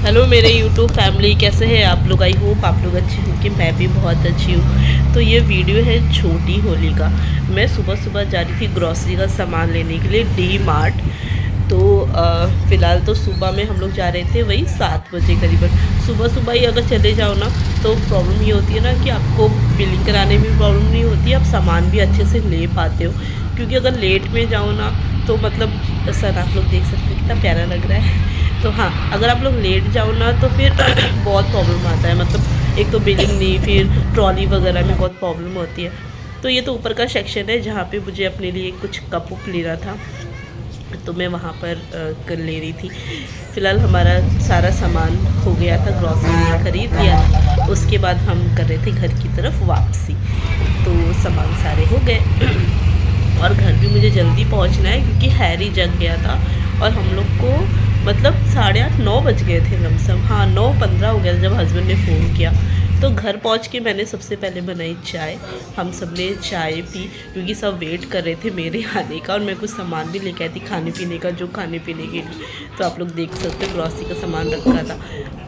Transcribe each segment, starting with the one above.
Hello मेरे YouTube family, कैसे हैं आप लोग। आई होप आप लोग अच्छे होंगे, मैं भी बहुत अच्छी हूँ। तो ये वीडियो है छोटी होली का। मैं सुबह सुबह जा रही थी ग्रॉसरी का सामान लेने के लिए डी मार्ट। तो फ़िलहाल तो सुबह में हम लोग जा रहे थे वही 7 बजे करीबन। सुबह सुबह ही अगर चले जाओ ना तो प्रॉब्लम ये होती है ना कि आपको बिलिंग कराने में प्रॉब्लम नहीं होती, आप सामान भी अच्छे से ले पाते हो। क्योंकि अगर लेट में जाओ ना तो मतलब सर आप लोग देख सकते हो कितना प्यारा लग रहा है। तो हाँ, अगर आप लोग लेट जाओ ना तो फिर बहुत प्रॉब्लम आता है। मतलब एक तो बिलिंग नहीं, फिर ट्रॉली वगैरह में बहुत प्रॉब्लम होती है। तो ये तो ऊपर का सेक्शन है जहाँ पे मुझे अपने लिए कुछ कप उप लेना था, तो मैं वहाँ पर कर ले रही थी। फ़िलहाल हमारा सारा सामान हो गया था, ग्रॉसरी खरीद लिया था। उसके बाद हम कर रहे थे घर की तरफ वापसी। तो सामान सारे हो गए और घर भी मुझे जल्दी पहुँचना है क्योंकि हैरी जग गया था। और हम लोग को मतलब 8:30-9 बज गए थे लमसम। हाँ, 9:15 हो गया था जब हस्बैंड ने फ़ोन किया। तो घर पहुंच के मैंने सबसे पहले बनाई चाय। हम सब ने चाय पी क्योंकि सब वेट कर रहे थे मेरे आने का। और मैं कुछ सामान भी लेके आई थी खाने पीने का, जो खाने पीने के लिए तो आप लोग देख सकते हो ग्रॉसरी का सामान रखा था।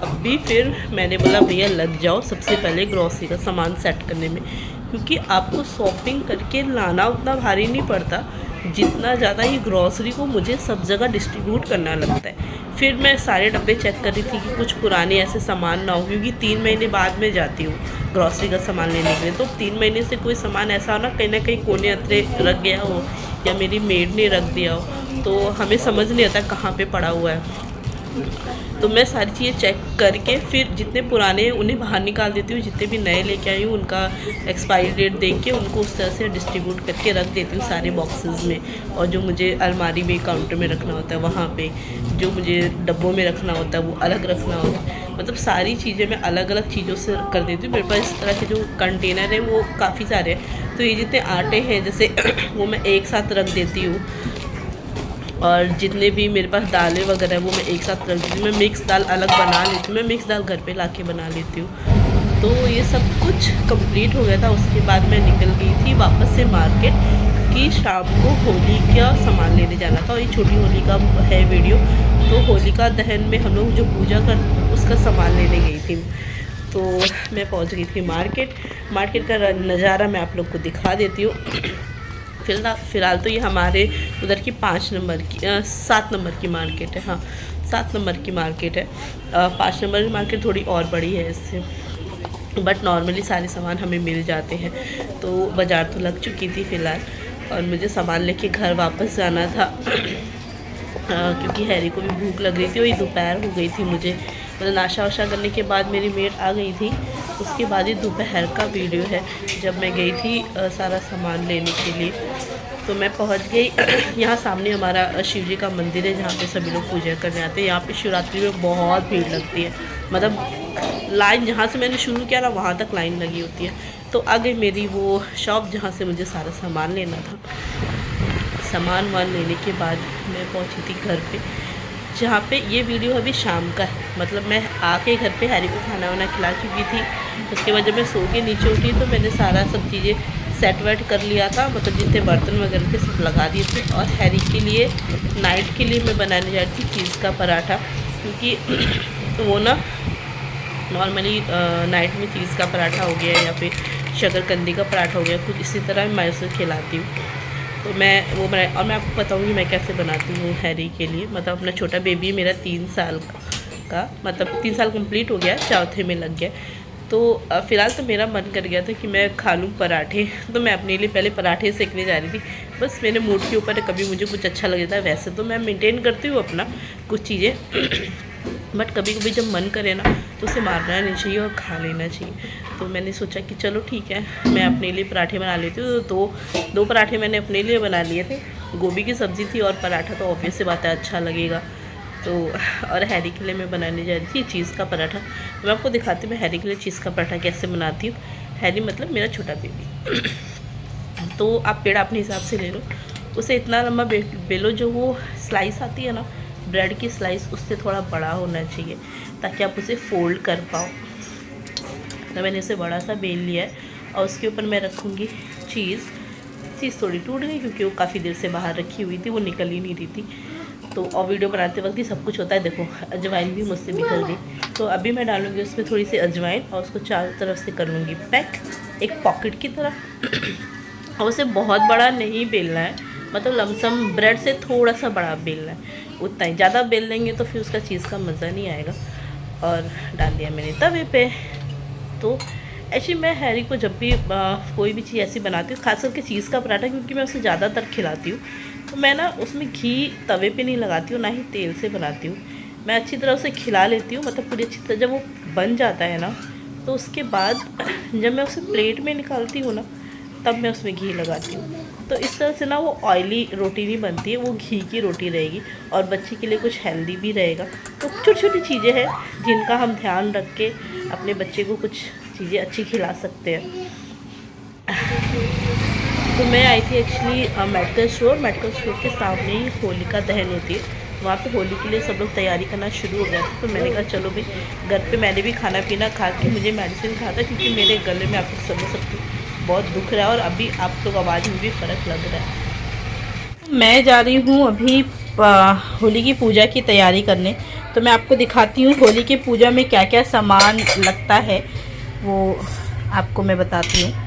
अब भी फिर मैंने बोला भैया लग जाओ सबसे पहले ग्रॉसरी का सामान सेट करने में, क्योंकि आपको शॉपिंग करके लाना उतना भारी नहीं पड़ता जितना ज़्यादा ये ग्रॉसरी को मुझे सब जगह डिस्ट्रीब्यूट करना लगता है। फिर मैं सारे डब्बे चेक कर रही थी कि कुछ पुराने ऐसे सामान ना हो, क्योंकि 3 महीने बाद में जाती हूँ ग्रॉसरी का सामान लेने के लिए। तो 3 महीने से कोई सामान ऐसा हो ना कहीं कोने अतरे रख गया हो या मेरी मेड ने रख दिया हो, तो हमें समझ नहीं आता कहाँ पे पड़ा हुआ है। तो मैं सारी चीज़ें चेक करके फिर जितने पुराने हैं उन्हें बाहर निकाल देती हूँ, जितने भी नए लेके आई हूँ उनका एक्सपायरी डेट देख के उनको उस तरह से डिस्ट्रीब्यूट करके रख देती हूँ सारे बॉक्सेस में। और जो मुझे अलमारी में काउंटर में रखना होता है वहाँ पे, जो मुझे डब्बों में रखना होता है वो अलग रखना होता है। मतलब सारी चीज़ें मैं अलग अलग चीज़ों से कर देती हूँ। मेरे पास इस तरह के जो कंटेनर हैं वो काफ़ी सारे हैं। तो ये जितने आटे हैं जैसे वो मैं एक साथ रख देती हूँ। और जितने भी मेरे पास दालें वगैरह है वो मैं एक साथ रख देती हूँ। मैं मिक्स दाल अलग बना लेती हूँ, मैं मिक्स दाल घर पे लाके बना लेती हूँ। तो ये सब कुछ कंप्लीट हो गया था। उसके बाद मैं निकल गई थी वापस से मार्केट कि शाम को होली का सामान लेने जाना था। और ये छोटी होली का है वीडियो। तो होलिका दहन में हम लोग जो पूजा कर उसका सामान लेने गई थी। तो मैं पहुँच गई थी मार्केट का नज़ारा मैं आप लोग को दिखा देती हूँ। फ़िलहाल तो ये हमारे उधर की 7 नंबर की मार्केट है। हाँ, 7 नंबर की मार्केट है। 5 नंबर की मार्केट थोड़ी और बड़ी है इससे, बट नॉर्मली सारे सामान हमें मिल जाते हैं। तो बाज़ार तो लग चुकी थी फ़िलहाल, और मुझे सामान लेके घर वापस जाना था क्योंकि हैरी को भी भूख लग रही थी। वही दोपहर हो गई थी मुझे, मतलब नाश्ता वाश्ता करने के बाद मेरी मेड आ गई थी। उसके बाद ही दोपहर का वीडियो है जब मैं गई थी सारा सामान लेने के लिए। तो मैं पहुंच गई यहाँ सामने हमारा शिव जी का मंदिर है जहाँ पे सभी लोग पूजा करने आते हैं। यहाँ पे शिवरात्रि में बहुत भीड़ लगती है, मतलब लाइन जहाँ से मैंने शुरू किया ना वहाँ तक लाइन लगी होती है। तो आ गई मेरी वो शॉप जहाँ से मुझे सारा सामान लेना था। सामान वान लेने के बाद मैं पहुंची थी घर पे, जहाँ पे ये वीडियो अभी शाम का है। मतलब मैं आके घर पे हैरी को खाना वाना खिला चुकी थी। उसके बाद जब मैं सो के नीचे उठी तो मैंने सारा सब चीज़ें सेट वेट कर लिया था, मतलब जितने बर्तन वगैरह थे सब लगा दिए थे। और हैरी के लिए नाइट के लिए मैं बनाने जा रही थी चीज़ का पराठा, क्योंकि वो ना नॉर्मली नाइट में चीज़ का पराठा हो गया या फिर शकरकंदी का पराठा हो गया, कुछ इसी तरह मैं उसे खिलाती हूँ। तो मैं वो बनाई, और मैं आपको बताऊँगी मैं कैसे बनाती हूँ हैरी के लिए। मतलब अपना छोटा बेबी मेरा 3 साल का, मतलब 3 साल कंप्लीट हो गया, चौथे में लग गया। तो फ़िलहाल तो मेरा मन कर गया था कि मैं खा लूँ पराठे। तो मैं अपने लिए पहले पराठे सेकने जा रही थी। बस मेरे मूड के ऊपर कभी मुझे कुछ अच्छा लग जाता है। वैसे तो मैं मेंटेन करती हूँ अपना कुछ चीज़ें बट कभी कभी जब मन करे ना तो उसे मारना नहीं चाहिए और खा लेना चाहिए। तो मैंने सोचा कि चलो ठीक है मैं अपने लिए पराठे बना लेती हूँ। तो दो पराठे मैंने अपने लिए बना लिए थे। गोभी की सब्ज़ी थी और पराठा तो ऑब्वियस सी बात है अच्छा लगेगा। तो और हैरी के लिए मैं बनाने जा रही थी चीज़ का पराठा। तो मैं आपको दिखाती हूँ मैं हैरी के लिए चीज़ का पराठा कैसे बनाती हूँ। हैरी मतलब मेरा छोटा बेबी। तो आप पेड़ अपने हिसाब से ले लो, उसे इतना लंबा बेलो जो वो स्लाइस आती है ना ब्रेड की स्लाइस, उससे थोड़ा बड़ा होना चाहिए ताकि आप उसे फोल्ड कर पाओ। तो मैंने इसे बड़ा सा बेल लिया है और उसके ऊपर मैं रखूँगी चीज़ थोड़ी टूट गई क्योंकि वो काफ़ी देर से बाहर रखी हुई थी, वो निकल ही नहीं रही थी। तो और वीडियो बनाते वक्त ही सब कुछ होता है। देखो अजवाइन भी मुझसे बिखर गई, तो अभी मैं डालूँगी उसमें थोड़ी सी अजवाइन और उसको चारों तरफ से कर लूँगी पैक एक पॉकेट की तरह। और उसे बहुत बड़ा नहीं बेलना है, मतलब लमसम ब्रेड से थोड़ा सा बड़ा बेलना है, उतना ही। ज़्यादा बेल लेंगे तो फिर उसका चीज़ का मज़ा नहीं आएगा। और डाल दिया मैंने तवे पे। तो एक्चुअली मैं हैरी को जब भी कोई भी चीज़ ऐसी बनाती हूँ, खास करके चीज़ का पराठा, क्योंकि मैं उसे ज़्यादातर खिलाती हूँ, तो मैं ना उसमें घी तवे पे नहीं लगाती हूँ, ना ही तेल से बनाती हूँ। मैं अच्छी तरह उसे खिला लेती हूँ, मतलब पूरी अच्छी तरह। जब वो बन जाता है ना, तो उसके बाद जब मैं उसे प्लेट में निकालती हूँ ना, तब मैं उसमें घी लगाती हूँ। तो इस तरह से ना वो ऑयली रोटी नहीं बनती है, वो घी की रोटी रहेगी और बच्चे के लिए कुछ हेल्दी भी रहेगा। तो छोटी छोटी चीज़ें हैं जिनका हम ध्यान रख के अपने बच्चे को कुछ चीज़ें अच्छी खिला सकते हैं। तो मैं आई थी एक्चुअली मेडिकल स्टोर के सामने ही होलिका दहन होती है, वहाँ पे होली के लिए सब लोग तैयारी करना शुरू हो गया था। तो मैंने कहा चलो भाई, घर पे मैंने भी खाना पीना खा के मुझे मेडिसिन खा था, क्योंकि मेरे गले में आप लोग समझ सकते हो बहुत दुख रहा है और अभी आप लोग आवाज़ में भी फ़र्क लग रहा है। मैं जा रही हूँ अभी होली की पूजा की तैयारी करने। तो मैं आपको दिखाती हूँ होली की पूजा में क्या क्या सामान लगता है, वो आपको मैं बताती हूँ।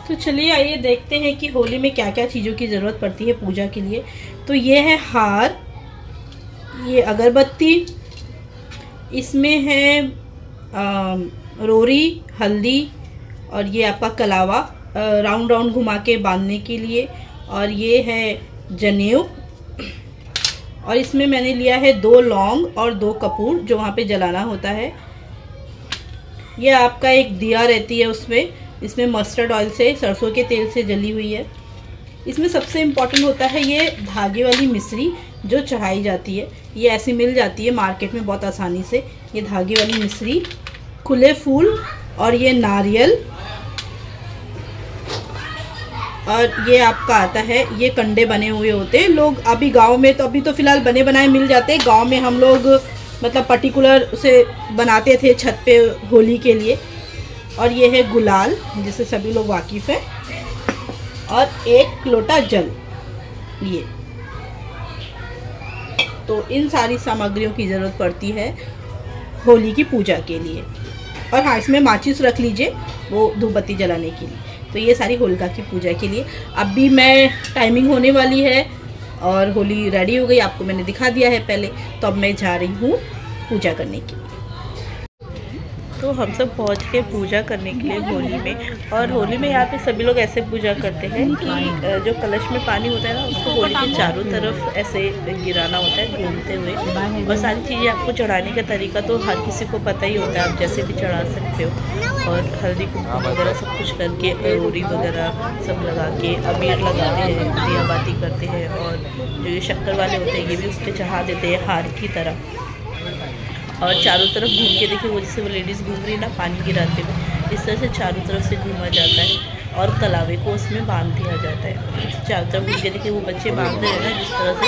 तो चलिए आइए देखते हैं कि होली में क्या क्या चीज़ों की ज़रूरत पड़ती है पूजा के लिए। तो ये है हार, ये अगरबत्ती, इसमें है रोरी, हल्दी, और ये आपका कलावा राउंड राउंड घुमा के बांधने के लिए, और ये है जनेऊ, और इसमें मैंने लिया है 2 लौंग और 2 कपूर जो वहाँ पे जलाना होता है। ये आपका एक दिया रहती है उसमें, इसमें मस्टर्ड ऑयल से, सरसों के तेल से जली हुई है। इसमें सबसे इम्पॉर्टेंट होता है ये धागे वाली मिश्री जो चढ़ाई जाती है। ये ऐसी मिल जाती है मार्केट में बहुत आसानी से। ये धागे वाली मिश्री, खुले फूल, और ये नारियल, और ये आपका आता है, ये कंडे बने हुए होते हैं। लोग अभी गांव में तो अभी तो फ़िलहाल बने बनाए मिल जाते हैं, गांव में हम लोग मतलब पर्टिकुलर उसे बनाते थे छत पे होली के लिए। और ये है गुलाल जिससे सभी लोग वाकिफ़ हैं, और 1 लोटा जल। ये तो इन सारी सामग्रियों की ज़रूरत पड़ती है होली की पूजा के लिए। और हाँ, इसमें माचिस रख लीजिए वो धूप बत्ती जलाने के लिए। तो ये सारी होलिका की पूजा के लिए। अभी मैं टाइमिंग होने वाली है और होली रेडी हो गई, आपको मैंने दिखा दिया है पहले। तो अब मैं जा रही हूँ पूजा करने के लिए। तो हम सब पहुँच के पूजा करने के लिए होली में। और होली में यहाँ पे सभी लोग ऐसे पूजा करते हैं कि जो कलश में पानी होता है ना, उसको होली के चारों तरफ ऐसे गिराना होता है घूमते हुए। और सारी चीज़ें आपको चढ़ाने का तरीका तो हर किसी को पता ही होता है, आप जैसे भी चढ़ा सकते हो। और हल्दी कुमकुम वगैरह सब कुछ करके, रोरी वगैरह सब लगा के, अबीर लगाते हैं, दिया बाती करते हैं, और जो ये शक्कर वाले होते हैं ये भी उस पर चढ़ा देते हैं हार की तरह। और चारों तरफ घूम के देखिए, वो जैसे वो लेडीज़ घूम रही है ना पानी गिराते हुए, इस तरह से चारों तरफ से घूमा जाता है और कलावे को उसमें बांध दिया जाता है। चारों तरफ घूम के देखिए, वो बच्चे बांध रहे हैं ना जिस तरह से,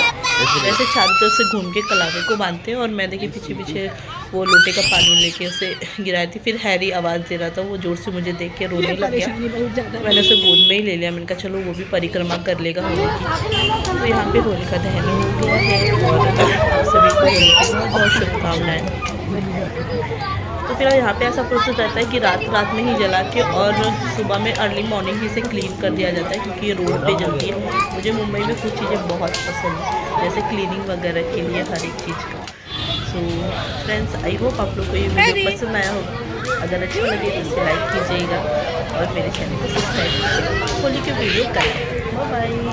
वैसे चारों तरफ से घूम के कलावे को बांधते हैं। और मैं देखिए पीछे पीछे वो लोटे का पानी लेके उसे गिराई थी। फिर हैरी आवाज़ दे रहा था, वो जोर से मुझे देख के रोने लग गया। मैंने उसे गोद में ही ले लिया, मैंने कहा चलो वो भी परिक्रमा कर लेगा होली की। तो यहाँ पे होली का दहन हो गया है और सभी को होली की बहुत बहुत शुभकामनाएँ। तो फिर यहाँ पे ऐसा प्रोसेस रहता है कि रात में ही जला के और सुबह में अर्ली मॉर्निंग ही इसे क्लीन कर दिया जाता है, क्योंकि ये रोड पे जलती है। मुझे मुंबई में कुछ चीज़ें बहुत पसंद है, जैसे क्लीनिंग वगैरह के लिए हर एक चीज़ का। सो फ्रेंड्स, आई होप आप लोग को ये वीडियो पसंद आया होगा। अगर अच्छा लगे तो इसे लाइक कीजिएगा और मेरे चैनल को सब्सक्राइब कीजिएगा। होली के वीडियो करें। Bye bye.